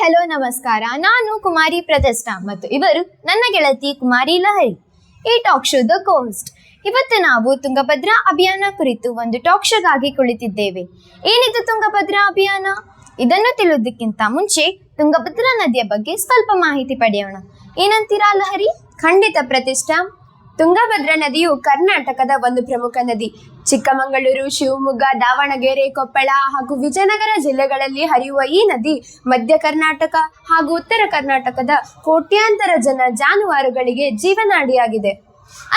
Hello ನಮಸ್ಕಾರ. ನಾನು ಕುಮಾರಿ ಪ್ರತಿಷ್ಠಾ ಮತ್ತು ಇವರು ನನ್ನ ಗೆಳತಿ ಕುಮಾರಿ ಲಹರಿ. ಈ ಟಾಕ್ ಶೋದ ಕೋಸ್ಟ್. ಇವತ್ತು ನಾವು ತುಂಗಭದ್ರಾ ಅಭಿಯಾನ ಕುರಿತು ಒಂದು ಟಾಕ್ ಶೋಗಾಗಿ ಕುಳಿತಿದ್ದೇವೆ. ಏನಿದು ತುಂಗಭದ್ರಾ ಅಭಿಯಾನ? ಇದನ್ನು ತಿಳಿಯೋದಕ್ಕಿಂತ ಮುಂಚೆ ತುಂಗಭದ್ರಾ ನದಿಯ ಬಗ್ಗೆ ಸ್ವಲ್ಪ ಮಾಹಿತಿ ಪಡೆಯೋಣ. ಏನಂತೀರಾ ಲಹರಿ? ಖಂಡಿತ ಪ್ರತಿಷ್ಠಾ. ತುಂಗಭದ್ರಾ ನದಿಯು ಕರ್ನಾಟಕದ ಒಂದು ಪ್ರಮುಖ ನದಿ. ಚಿಕ್ಕಮಗಳೂರು, ಶಿವಮೊಗ್ಗ, ದಾವಣಗೆರೆ, ಕೊಪ್ಪಳ ಹಾಗೂ ವಿಜಯನಗರ ಜಿಲ್ಲೆಗಳಲ್ಲಿ ಹರಿಯುವ ಈ ನದಿ ಮಧ್ಯ ಕರ್ನಾಟಕ ಹಾಗೂ ಉತ್ತರ ಕರ್ನಾಟಕದ ಕೋಟ್ಯಾಂತರ ಜಾನುವಾರುಗಳಿಗೆ ಜೀವನಾಡಿಯಾಗಿದೆ.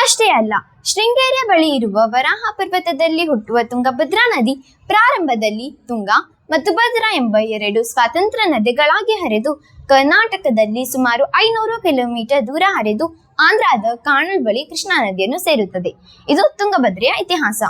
ಅಷ್ಟೇ ಅಲ್ಲ, ಶೃಂಗೇರಿಯ ಬಳಿ ಇರುವ ವರಾಹ ಪರ್ವತದಲ್ಲಿ ಹುಟ್ಟುವ ತುಂಗಭದ್ರಾ ನದಿ ಪ್ರಾರಂಭದಲ್ಲಿ ತುಂಗಾ ಮತ್ತು ಭದ್ರಾ ಎಂಬ ಎರಡು ಸ್ವತಂತ್ರ ನದಿಗಳಾಗಿ ಹರಿದು ಕರ್ನಾಟಕದಲ್ಲಿ ಸುಮಾರು 500 ಕಿಲೋಮೀಟರ್ ದೂರ ಹರಿದು ಆಂಧ್ರದ ಕಾನಲ್ ಬಳಿ ಕೃಷ್ಣಾ ನದಿಯನ್ನು ಸೇರುತ್ತದೆ. ಇದು ತುಂಗಭದ್ರೆಯ ಇತಿಹಾಸ.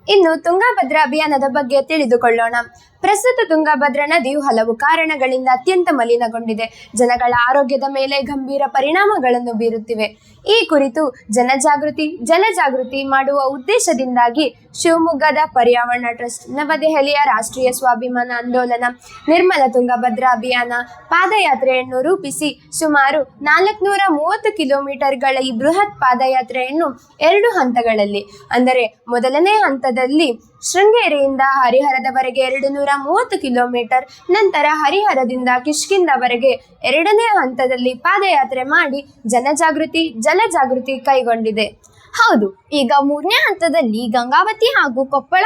ಇನ್ನು ತುಂಗಭದ್ರಾ ಅಭಿಯಾನದ ಬಗ್ಗೆ ತಿಳಿದುಕೊಳ್ಳೋಣ. ಪ್ರಸ್ತುತ ತುಂಗಭದ್ರಾ ನದಿಯು ಹಲವು ಕಾರಣಗಳಿಂದ ಅತ್ಯಂತ ಮಲಿನಗೊಂಡಿದೆ. ಜನಗಳ ಆರೋಗ್ಯದ ಮೇಲೆ ಗಂಭೀರ ಪರಿಣಾಮಗಳನ್ನು ಬೀರುತ್ತಿವೆ. ಈ ಕುರಿತು ಜನಜಾಗೃತಿ ಮಾಡುವ ಉದ್ದೇಶದಿಂದಾಗಿ ಶಿವಮೊಗ್ಗದ ಪರ್ಯಾವರಣ ಟ್ರಸ್ಟ್, ನವದೆಹಲಿಯ ರಾಷ್ಟ್ರೀಯ ಸ್ವಾಭಿಮಾನ ಆಂದೋಲನ, ನಿರ್ಮಲ ತುಂಗಭದ್ರಾ ಅಭಿಯಾನ ಪಾದಯಾತ್ರೆಯನ್ನು ರೂಪಿಸಿ ಸುಮಾರು 430 ಕಿಲೋಮೀಟರ್ಗಳ ಈ ಬೃಹತ್ ಪಾದಯಾತ್ರೆಯನ್ನು 2 ಹಂತಗಳಲ್ಲಿ, ಅಂದರೆ ಮೊದಲನೇ ಹಂತದಲ್ಲಿ ಶೃಂಗೇರಿಯಿಂದ ಹರಿಹರದವರೆಗೆ 230 ಕಿಲೋಮೀಟರ್, ನಂತರ ಹರಿಹರದಿಂದ ಕಿಷ್ಕಿಂಧವರೆಗೆ 2ನೇ ಹಂತದಲ್ಲಿ ಪಾದಯಾತ್ರೆ ಮಾಡಿ ಜಲಜಾಗೃತಿ ಕೈಗೊಂಡಿದೆ. ಹೌದು, ಈಗ 3ನೇ ಹಂತದಲ್ಲಿ ಗಂಗಾವತಿ ಹಾಗೂ ಕೊಪ್ಪಳ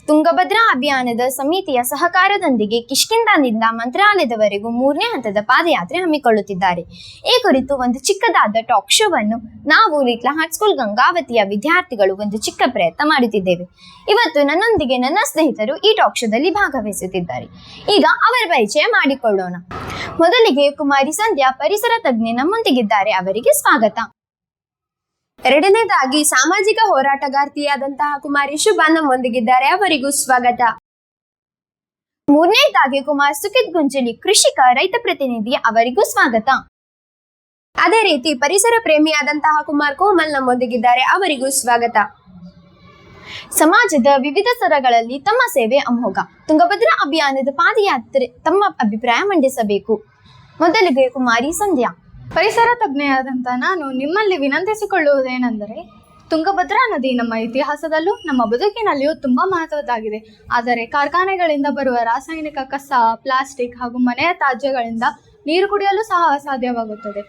ತುಂಗಭದ್ರಾ ಅಭಿಯಾನದ ಸಮಿತಿಯ ಸಹಕಾರದೊಂದಿಗೆ ಕಿಷ್ಕಿಂಧದಿಂದ ಮಂತ್ರಾಲಯದವರೆಗೂ 3ನೇ ಹಂತದ ಪಾದಯಾತ್ರೆ ಹಮ್ಮಿಕೊಳ್ಳುತ್ತಿದ್ದಾರೆ. ಈ ಕುರಿತು ಒಂದು ಚಿಕ್ಕದಾದ ಟಾಕ್ ಶೋವನ್ನು ನಾವು ಲಿಟ್ಲ ಹಾರ್ಟ್ ಸ್ಕೂಲ್ ಗಂಗಾವತಿಯ ವಿದ್ಯಾರ್ಥಿಗಳು ಒಂದು ಚಿಕ್ಕ ಪ್ರಯತ್ನ ಮಾಡುತ್ತಿದ್ದೇವೆ. ಇವತ್ತು ನನ್ನೊಂದಿಗೆ ನನ್ನ ಸ್ನೇಹಿತರು ಈ ಟಾಕ್ ಶೋದಲ್ಲಿ ಭಾಗವಹಿಸುತ್ತಿದ್ದಾರೆ. ಈಗ ಅವರ ಪರಿಚಯ ಮಾಡಿಕೊಳ್ಳೋಣ. ಮೊದಲಿಗೆ ಕುಮಾರಿ ಸಂಧ್ಯಾ, ಪರಿಸರ ತಜ್ಞೆ, ನಮ್ಮೊಂದಿಗಿದ್ದಾರೆ. ಅವರಿಗೆ ಸ್ವಾಗತ. ಎರಡನೇದಾಗಿ ಸಾಮಾಜಿಕ ಹೋರಾಟಗಾರ್ತಿಯಾದಂತಹ ಕುಮಾರಿ ಶುಭಾ ನಮ್ಮೊಂದಿಗಿದ್ದಾರೆ. ಅವರಿಗೂ ಸ್ವಾಗತ. ಮೂರನೇದಾಗಿ ಕುಮಾರ್ ಸುಖಿತ್ ಗುಂಜಲಿ, ಕೃಷಿಕ, ರೈತ ಪ್ರತಿನಿಧಿ. ಅವರಿಗೂ ಸ್ವಾಗತ. ಅದೇ ರೀತಿ ಪರಿಸರ ಪ್ರೇಮಿಯಾದಂತಹ ಕುಮಾರ್ ಕೋಮಲ್ ನಮ್ಮೊಂದಿಗಿದ್ದಾರೆ. ಅವರಿಗೂ ಸ್ವಾಗತ. ಸಮಾಜದ ವಿವಿಧ ಸ್ತರಗಳಲ್ಲಿ ತಮ್ಮ ಸೇವೆ ಅಮೋಘ. ತುಂಗಭದ್ರಾ ಅಭಿಯಾನದ ಪಾದಯಾತ್ರೆ ತಮ್ಮ ಅಭಿಪ್ರಾಯ ಮಂಡಿಸಬೇಕು. ಮೊದಲಿಗೆ ಕುಮಾರಿ ಸಂಧ್ಯಾ. ಪರಿಸರ ತಜ್ಞೆಯಾದಂಥ ನಾನು ನಿಮ್ಮಲ್ಲಿ ವಿನಂತಿಸಿಕೊಳ್ಳುವುದೇನೆಂದರೆ, ತುಂಗಭದ್ರಾ ನದಿ ನಮ್ಮ ಇತಿಹಾಸದಲ್ಲೂ ನಮ್ಮ ಬದುಕಿನಲ್ಲಿಯೂ ತುಂಬ ಮಹತ್ವದ್ದಾಗಿದೆ. ಆದರೆ ಕಾರ್ಖಾನೆಗಳಿಂದ ಬರುವ ರಾಸಾಯನಿಕ ಕಸ, ಪ್ಲಾಸ್ಟಿಕ್ ಹಾಗೂ ಮನೆಯ ತ್ಯಾಜ್ಯಗಳಿಂದ ನೀರು ಕುಡಿಯಲು ಸಹ ಅಸಾಧ್ಯವಾಗುತ್ತದೆ.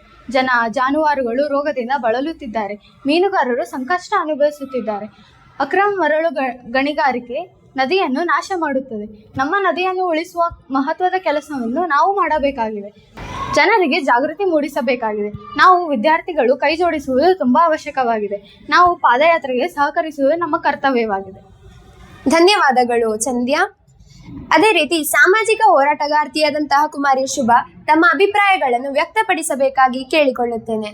ಜಾನುವಾರುಗಳು ರೋಗದಿಂದ ಬಳಲುತ್ತಿದ್ದಾರೆ. ಮೀನುಗಾರರು ಸಂಕಷ್ಟ ಅನುಭವಿಸುತ್ತಿದ್ದಾರೆ. ಅಕ್ರಮ ಮರಳು ಗಣಿಗಾರಿಕೆ ನದಿಯನ್ನು ನಾಶ ಮಾಡುತ್ತದೆ. ನಮ್ಮ ನದಿಯನ್ನು ಉಳಿಸುವ ಮಹತ್ವದ ಕೆಲಸವನ್ನು ನಾವು ಮಾಡಬೇಕಾಗಿದೆ. ಜನರಿಗೆ ಜಾಗೃತಿ ಮೂಡಿಸಬೇಕಾಗಿದೆ. ನಾವು ವಿದ್ಯಾರ್ಥಿಗಳು ಕೈ ಜೋಡಿಸುವುದು ತುಂಬ ಅವಶ್ಯಕವಾಗಿದೆ. ನಾವು ಪಾದಯಾತ್ರೆಗೆ ಸಹಕರಿಸುವುದು ನಮ್ಮ ಕರ್ತವ್ಯವಾಗಿದೆ. ಧನ್ಯವಾದಗಳು ಸಂಧ್ಯಾ. ಅದೇ ರೀತಿ ಸಾಮಾಜಿಕ ಹೋರಾಟಗಾರ್ತಿಯಾದಂತಹ ಕುಮಾರಿ ಶುಭಾ ತಮ್ಮ ಅಭಿಪ್ರಾಯಗಳನ್ನು ವ್ಯಕ್ತಪಡಿಸಬೇಕಾಗಿ ಕೇಳಿಕೊಳ್ಳುತ್ತೇನೆ.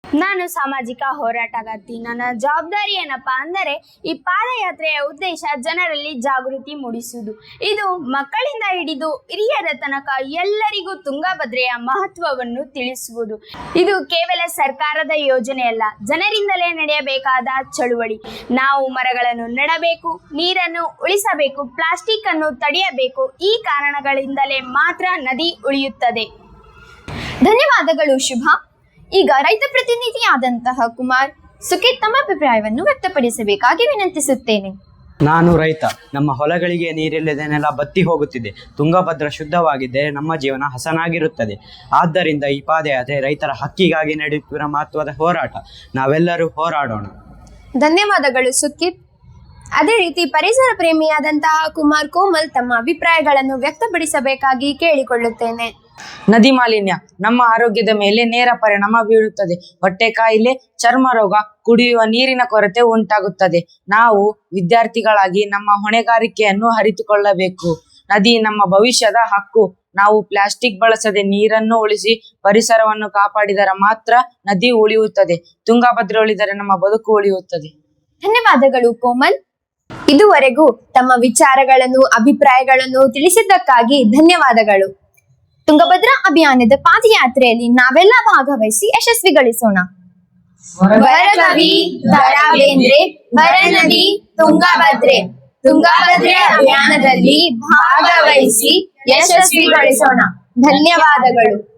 ನಾನು ಸಾಮಾಜಿಕ ಹೋರಾಟಗಾರ್ತಿ. ನನ್ನ ಜವಾಬ್ದಾರಿ ಏನಪ್ಪಾ ಅಂದರೆ, ಈ ಪಾದಯಾತ್ರೆಯ ಉದ್ದೇಶ ಜನರಲ್ಲಿ ಜಾಗೃತಿ ಮೂಡಿಸುವುದು. ಇದು ಮಕ್ಕಳಿಂದ ಹಿಡಿದು ಹಿರಿಯರ ತನಕ ಎಲ್ಲರಿಗೂ ತುಂಗಭದ್ರೆಯ ಮಹತ್ವವನ್ನು ತಿಳಿಸುವುದು. ಇದು ಕೇವಲ ಸರ್ಕಾರದ ಯೋಜನೆಯಲ್ಲ, ಜನರಿಂದಲೇ ನಡೆಯಬೇಕಾದ ಚಳುವಳಿ. ನಾವು ಮರಗಳನ್ನು ನೆಡಬೇಕು, ನೀರನ್ನು ಉಳಿಸಬೇಕು, ಪ್ಲಾಸ್ಟಿಕ್ ಅನ್ನು ತಡೆಯಬೇಕು. ಈ ಕಾರಣಗಳಿಂದಲೇ ಮಾತ್ರ ನದಿ ಉಳಿಯುತ್ತದೆ. ಧನ್ಯವಾದಗಳು ಶುಭಾ. ಈಗ ರೈತ ಪ್ರತಿನಿಧಿಯಾದಂತಹ ಕುಮಾರ್ ಸುಖಿತ್ ತಮ್ಮ ಅಭಿಪ್ರಾಯವನ್ನು ವ್ಯಕ್ತಪಡಿಸಬೇಕಾಗಿ ವಿನಂತಿಸುತ್ತೇನೆ. ನಾನು ರೈತ. ನಮ್ಮ ಹೊಲಗಳಿಗೆ ನೀರಿಲ್ಲದೆ ನೆಲ ಬತ್ತಿ ಹೋಗುತ್ತಿದೆ. ತುಂಗಭದ್ರಾ ಶುದ್ಧವಾಗಿದ್ದರೆ ನಮ್ಮ ಜೀವನ ಹಸನಾಗಿರುತ್ತದೆ. ಆದ್ದರಿಂದ ಈ ಪಾದಯಾತ್ರೆ ರೈತರ ಹಕ್ಕಿಗಾಗಿ ನಡೆಯುತ್ತಿರುವ ಮಹತ್ವದ ಹೋರಾಟ. ನಾವೆಲ್ಲರೂ ಹೋರಾಡೋಣ. ಧನ್ಯವಾದಗಳು ಸುಖಿತ್. ಅದೇ ರೀತಿ ಪರಿಸರ ಪ್ರೇಮಿಯಾದಂತಹ ಕುಮಾರ್ ಕೋಮಲ್ ತಮ್ಮ ಅಭಿಪ್ರಾಯಗಳನ್ನು ವ್ಯಕ್ತಪಡಿಸಬೇಕಾಗಿ ಕೇಳಿಕೊಳ್ಳುತ್ತೇನೆ. ನದಿ ಮಾಲಿನ್ಯ ನಮ್ಮ ಆರೋಗ್ಯದ ಮೇಲೆ ನೇರ ಪರಿಣಾಮ ಬೀರುತ್ತದೆ. ಹೊಟ್ಟೆ ಕಾಯಿಲೆ, ಚರ್ಮ ರೋಗ, ಕುಡಿಯುವ ನೀರಿನ ಕೊರತೆ ಉಂಟಾಗುತ್ತದೆ. ನಾವು ವಿದ್ಯಾರ್ಥಿಗಳಾಗಿ ನಮ್ಮ ಹೊಣೆಗಾರಿಕೆಯನ್ನು ಅರಿತುಕೊಳ್ಳಬೇಕು. ನದಿ ನಮ್ಮ ಭವಿಷ್ಯದ ಹಕ್ಕು. ನಾವು ಪ್ಲಾಸ್ಟಿಕ್ ಬಳಸದೆ ನೀರನ್ನು ಉಳಿಸಿ ಪರಿಸರವನ್ನು ಕಾಪಾಡಿದರೆ ಮಾತ್ರ ನದಿ ಉಳಿಯುತ್ತದೆ. ತುಂಗಭದ್ರಾ ಉಳಿದರೆ ನಮ್ಮ ಬದುಕು ಉಳಿಯುತ್ತದೆ. ಧನ್ಯವಾದಗಳು ಕೋಮಲ್. ಇದುವರೆಗೂ ತಮ್ಮ ವಿಚಾರಗಳನ್ನು, ಅಭಿಪ್ರಾಯಗಳನ್ನು ತಿಳಿಸಿದ್ದಕ್ಕಾಗಿ ಧನ್ಯವಾದಗಳು. ತುಂಗಭದ್ರಾ ಅಭಿಯಾನದ ಪಾದಯಾತ್ರೆಯಲ್ಲಿ ನಾವೆಲ್ಲ ಭಾಗವಹಿಸಿ ಯಶಸ್ವಿಗೊಳಿಸೋಣ. ವರಕವಿ ದ.ರಾ. ಬೇಂದ್ರೆ, ವರನದಿ ತುಂಗಭದ್ರೆ. ತುಂಗಭದ್ರಾ ಅಭಿಯಾನದಲ್ಲಿ ಭಾಗವಹಿಸಿ ಯಶಸ್ವಿಗೊಳಿಸೋಣ. ಧನ್ಯವಾದಗಳು.